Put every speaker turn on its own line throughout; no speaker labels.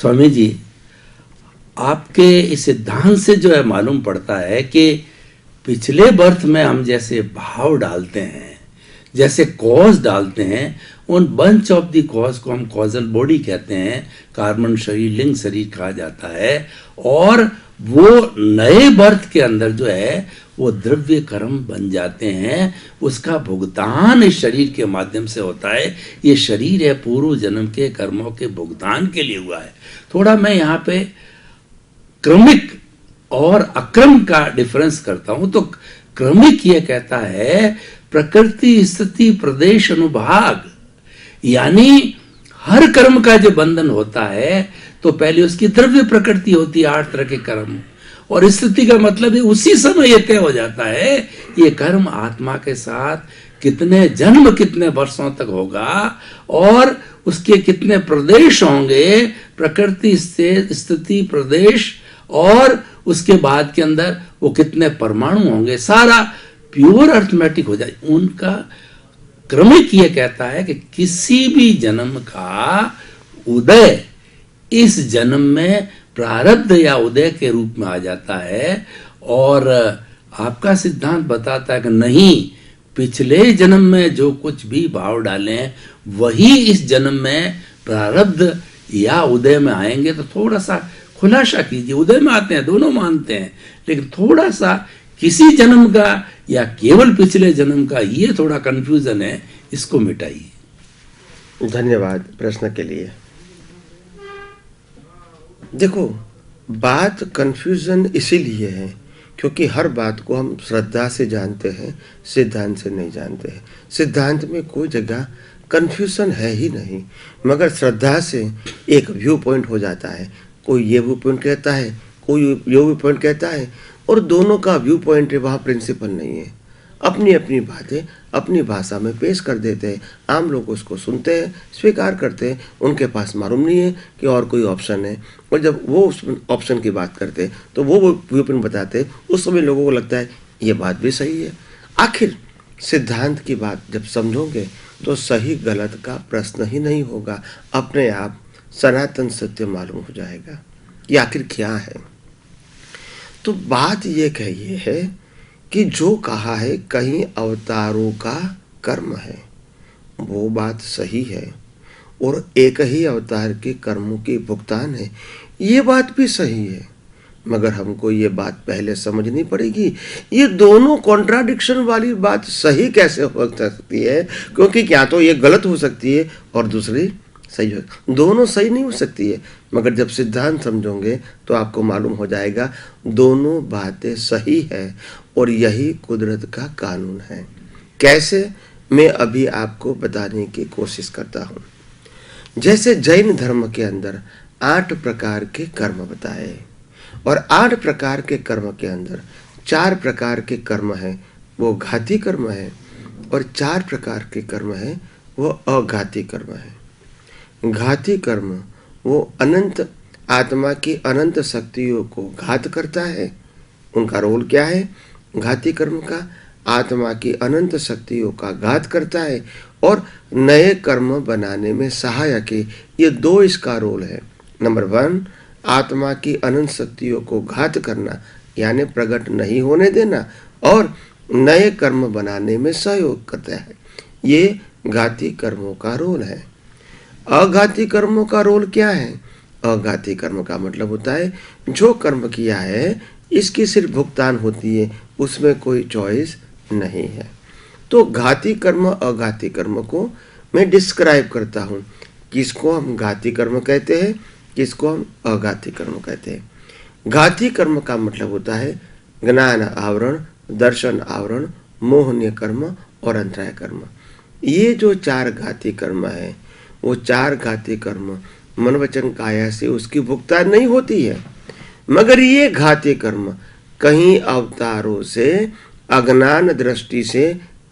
स्वामी जी, आपके इस सिद्धांत से जो है मालूम पड़ता है कि पिछले बर्थ में हम जैसे भाव डालते हैं, जैसे कॉज डालते हैं, उन बंच ऑफ द कॉज को हम कॉजल बॉडी कहते हैं, कार्बन शरीर, लिंग शरीर कहा जाता है। और वो नए बर्थ के अंदर जो है वो द्रव्य कर्म बन जाते हैं, उसका भुगतान इस शरीर के माध्यम से होता है। ये शरीर है पूर्व जन्म के कर्मों के भुगतान के लिए हुआ है। थोड़ा मैं यहाँ पे क्रमिक और अक्रम का डिफरेंस करता हूं। तो क्रमिक ये कहता है प्रकृति स्थिति प्रदेश अनुभाग, यानी हर कर्म का जो बंधन होता है तो पहले उसकी द्रव्य प्रकृति होती है, 8 तरह के कर्म, और स्थिति का मतलब है उसी समय यह तय हो जाता है ये कर्म आत्मा के साथ कितने जन्म कितने वर्षों तक होगा और उसके कितने प्रदेश होंगे, प्रकृति स्थिति प्रदेश, और उसके बाद के अंदर वो कितने परमाणु होंगे, सारा प्योर अर्थमेटिक हो जाए। उनका क्रमिक ये कहता है कि किसी भी जन्म का उदय इस जन्म में प्रारब्ध या उदय के रूप में आ जाता है। और आपका सिद्धांत बताता है कि नहीं, पिछले जन्म में जो कुछ भी भाव डाले हैं वही इस जन्म में प्रारब्ध या उदय में आएंगे। तो थोड़ा सा खुलासा कीजिए, उदय में आते हैं, दोनों मानते हैं, लेकिन थोड़ा सा किसी जन्म का या केवल पिछले जन्म का, ये थोड़ा कंफ्यूजन है, इसको मिटाइए।
धन्यवाद प्रश्न के लिए। देखो, बात कंफ्यूजन इसीलिए है क्योंकि हर बात को हम श्रद्धा से जानते हैं, सिद्धांत से नहीं जानते हैं। सिद्धांत में कोई जगह कंफ्यूजन है ही नहीं, मगर श्रद्धा से एक व्यू पॉइंट हो जाता है। कोई ये व्यू पॉइंट कहता है, कोई ये व्यू पॉइंट कहता है, और दोनों का व्यू पॉइंट है, वहाँ प्रिंसिपल नहीं है। अपनी अपनी बातें अपनी भाषा में पेश कर देते हैं, आम लोग उसको सुनते हैं, स्वीकार करते हैं, उनके पास मालूम नहीं है कि और कोई ऑप्शन है। और जब वो उस ऑप्शन की बात करते हैं तो वो व्यू पॉइंट बताते हैं, उस समय लोगों को लगता है ये बात भी सही है। आखिर सिद्धांत की बात जब समझोगे तो सही गलत का प्रश्न ही नहीं होगा, अपने आप सनातन सत्य मालूम हो जाएगा कि आखिर क्या है। तो बात ये कही है कि जो कहा है कहीं अवतारों का कर्म है, वो बात सही है, और एक ही अवतार के कर्मों की भुगतान है, ये बात भी सही है। मगर हमको ये बात पहले समझनी पड़ेगी, ये दोनों कॉन्ट्राडिक्शन वाली बात सही कैसे हो सकती है, क्योंकि क्या तो ये गलत हो सकती है और दूसरी सही हो, दोनों सही नहीं हो सकती है। मगर जब सिद्धांत समझोगे तो आपको मालूम हो जाएगा दोनों बातें सही है, और यही कुदरत का कानून है। कैसे, मैं अभी आपको बताने की कोशिश करता हूँ। जैसे जैन धर्म के अंदर 8 प्रकार के कर्म बताए, और 8 प्रकार के कर्म के अंदर 4 प्रकार के कर्म है वो घाती कर्म है, और 4 प्रकार के कर्म है वो अघाती कर्म है। घाती कर्म वो अनंत आत्मा की अनंत शक्तियों को घात करता है। उनका रोल क्या है? घाती कर्म का आत्मा की अनंत शक्तियों का घात करता है और नए कर्म बनाने में सहायक है। ये 2 इसका रोल है। नंबर 1, आत्मा की अनंत शक्तियों को घात करना यानी प्रकट नहीं होने देना, और नए कर्म बनाने में सहयोग करता है। ये घाती कर्मों का रोल है। अघाती कर्मों का रोल क्या है? अघाती कर्म का मतलब होता है जो कर्म किया है इसकी सिर्फ भुगतान होती है, उसमें कोई चॉइस नहीं है। तो घाती कर्म अघाती कर्म को मैं डिस्क्राइब करता हूँ। किसको हम घाती कर्म कहते हैं, किसको हम अघाती कर्म कहते हैं। घाती कर्म का मतलब होता है ज्ञान आवरण, दर्शन आवरण, मोहनीय कर्म और अंतराय कर्म। ये जो 4 घाती कर्म है वो 4 घाती कर्म मन वचन काया से उसकी भुगतान नहीं होती है, मगर ये घाती कर्म कहीं अवतारों से अज्ञान दृष्टि से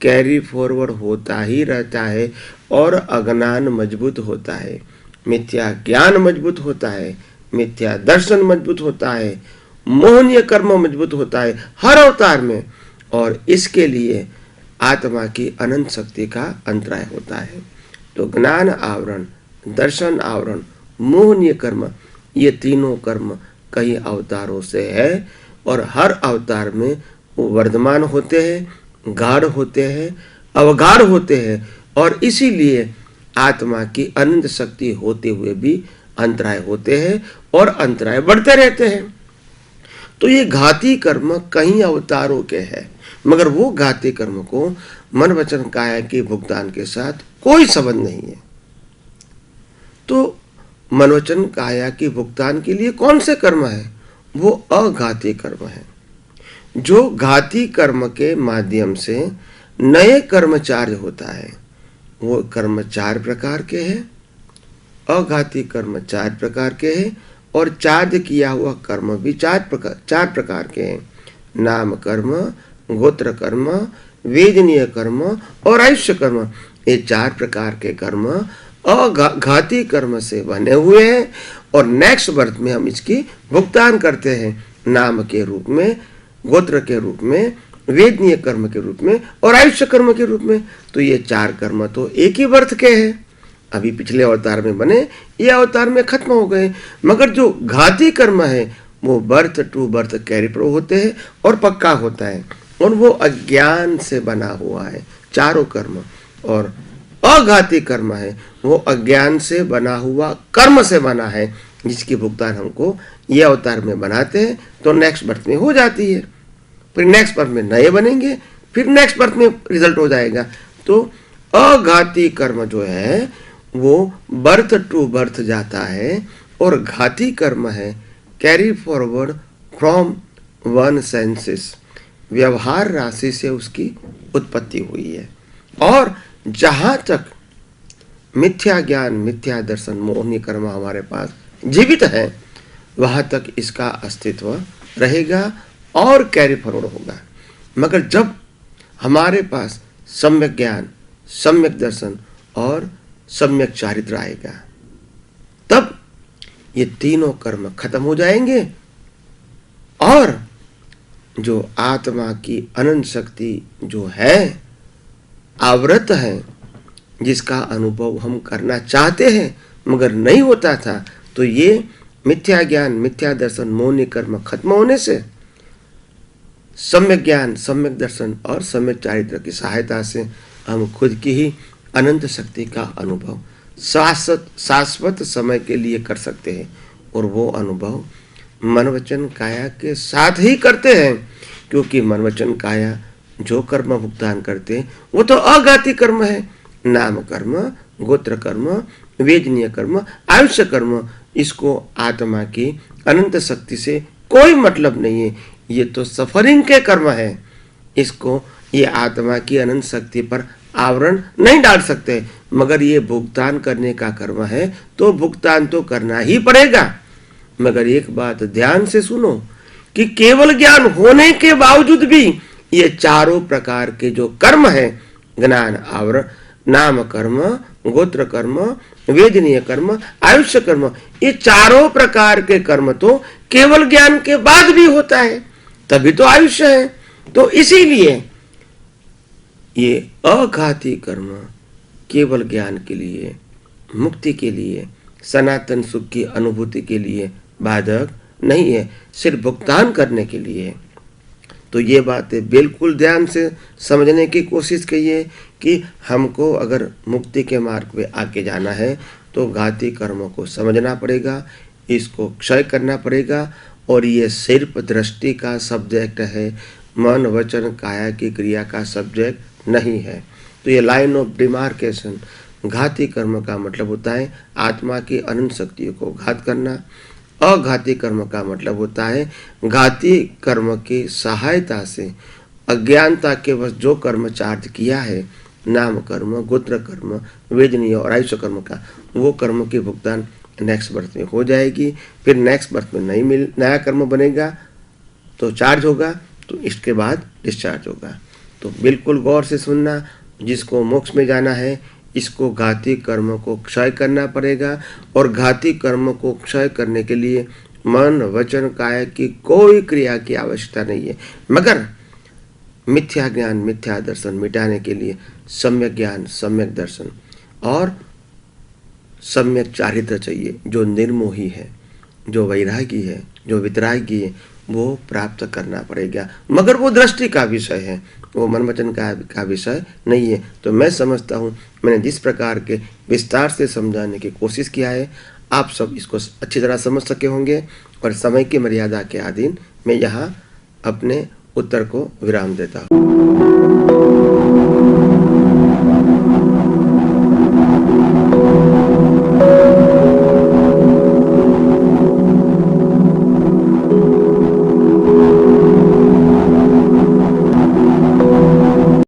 कैरी फॉरवर्ड होता ही रहता है, और अज्ञान मजबूत होता है, मिथ्या ज्ञान मजबूत होता है, मिथ्या दर्शन मजबूत होता है, मोहनीय कर्म मजबूत होता है हर अवतार में, और इसके लिए आत्मा की अनंत शक्ति का अंतराय होता है। तो ज्ञान आवरण, दर्शन आवरण, मोहनीय कर्म, ये तीनों कर्म कई अवतारों से है और हर अवतार में वो वर्धमान होते हैं, गाढ़ होते हैं, अवगाढ़ होते हैं और इसीलिए आत्मा की अनंत शक्ति होते हुए भी अंतराय होते हैं और अंतराय बढ़ते रहते हैं। तो ये घाती कर्म कई अवतारों के हैं, मगर वो घाती कर्म को मन वचन काया के भुगतान के साथ कोई संबंध नहीं है। तो मन वचन काया के भुगतान के लिए कौन से कर्म है? वो अघाती कर्म है। जो घाती कर्म के माध्यम से नए कर्मचार्य होता है वो कर्म 4 प्रकार के हैं। अघाती कर्म 4 प्रकार के हैं और चार्य किया हुआ कर्म भी 4 प्रकार के हैं। नाम कर्म, गोत्र कर्म, वेदनीय कर्म और आयुष्य कर्म, ये 4 प्रकार के कर्म अघाती कर्म से बने हुए हैं और नेक्स्ट बर्थ में हम इसकी भुगतान करते हैं, नाम के रूप में, गोत्र के रूप में, वेदनीय कर्म के रूप में और आयुष्य कर्म के रूप में। तो ये 4 कर्म तो एक ही बर्थ के हैं, अभी पिछले अवतार में बने, ये अवतार में खत्म हो गए। मगर जो घाती कर्म है वो बर्थ टू बर्थ कैरी प्रो होते हैं और पक्का होता है और वो अज्ञान से बना हुआ है चारों कर्म। और अघाती कर्म है वो अज्ञान से बना हुआ कर्म से बना है, जिसकी भुगतान हमको ये अवतार में बनाते हैं तो नेक्स्ट बर्थ में हो जाती है, फिर नेक्स्ट बर्थ में नए बनेंगे, फिर नेक्स्ट बर्थ में रिजल्ट हो जाएगा। तो अघाती कर्म जो है वो बर्थ टू बर्थ जाता है और घाती कर्म है carry forward from one senses, व्यवहार राशि से उसकी उत्पत्ति हुई है। और जहां तक मिथ्या ज्ञान, मिथ्या दर्शन, मोहनी कर्म हमारे पास जीवित है वहां तक इसका अस्तित्व रहेगा और कैरी फॉरवर्ड होगा। मगर जब हमारे पास सम्यक ज्ञान, सम्यक दर्शन और सम्यक चारित्र आएगा तब ये तीनों कर्म खत्म हो जाएंगे और जो आत्मा की अनंत शक्ति जो है, आवृत है, जिसका अनुभव हम करना चाहते हैं मगर नहीं होता था, तो ये मिथ्या ज्ञान, मिथ्या दर्शन, मोहनी कर्म खत्म होने से सम्यक ज्ञान, सम्यक दर्शन और सम्यक चारित्र की सहायता से हम खुद की ही अनंत शक्ति का अनुभव शाश्वत समय के लिए कर सकते हैं। और वो अनुभव मन वचन काया के साथ ही करते हैं, क्योंकि मन वचन काया जो कर्म भुगतान करते हैं वो तो अघाती कर्म है। नाम कर्म, गोत्र कर्म, वेदनीय कर्म, आयुष्य कर्म, इसको आत्मा की अनंत शक्ति से कोई मतलब नहीं है, ये तो सफरिंग के कर्म है। इसको ये आत्मा की अनंत शक्ति पर आवरण नहीं डाल सकते, मगर ये भुगतान करने का कर्म है तो भुगतान तो करना ही पड़ेगा। मगर एक बात ध्यान से सुनो कि केवल ज्ञान होने के बावजूद भी ये चारों प्रकार के जो कर्म है, ज्ञान, आवरण, नाम कर्म, गोत्र कर्म, वेदनीय कर्म, आयुष्य कर्म, ये चारों प्रकार के कर्म तो केवल ज्ञान के बाद भी होता है, तभी तो आयुष्य है। तो इसीलिए ये अघाती कर्म केवल ज्ञान के लिए, मुक्ति के लिए, सनातन सुख की अनुभूति के लिए बाधक नहीं है, सिर्फ भुगतान करने के लिए है। तो ये बातें बिल्कुल ध्यान से समझने की कोशिश कीजिए कि हमको अगर मुक्ति के मार्ग पे आके जाना है तो घाती कर्मों को समझना पड़ेगा, इसको क्षय करना पड़ेगा। और ये सिर्फ दृष्टि का सब्जेक्ट है, मन वचन काया की क्रिया का सब्जेक्ट नहीं है। तो ये लाइन ऑफ डिमार्केशन, घाती कर्म का मतलब होता है आत्मा की अनंत शक्तियों को घात करना। अघाती कर्म का मतलब होता है घाती कर्म की सहायता से अज्ञानता के वश जो कर्म चार्ज किया है, नाम कर्म, गोत्र कर्म, वेदनीय और आयुष्य कर्म का, वो कर्म की भुगतान नेक्स्ट बर्थ में हो जाएगी। फिर नेक्स्ट बर्थ में नया कर्म बनेगा तो चार्ज होगा, तो इसके बाद डिस्चार्ज होगा। तो बिल्कुल गौर से सुनना, जिसको मोक्ष में जाना है इसको घाती कर्म को क्षय करना पड़ेगा। और घाती कर्म को क्षय करने के लिए मन वचन काया की कोई क्रिया की आवश्यकता नहीं है, मगर मिथ्या ज्ञान, मिथ्या दर्शन मिटाने के लिए सम्यक ज्ञान, सम्यक दर्शन और सम्यक चारित्र चाहिए जो निर्मोही है। जो वैरागी है, जो वितरागी है, वो प्राप्त करना पड़ेगा, मगर वो दृष्टि का विषय है, वो मन वचन का विषय नहीं है। तो मैं समझता हूँ मैंने जिस प्रकार के विस्तार से समझाने की कोशिश किया है, आप सब इसको अच्छी तरह समझ सके होंगे, और समय की मर्यादा के अधीन मैं यहाँ अपने उत्तर को विराम देता हूँ।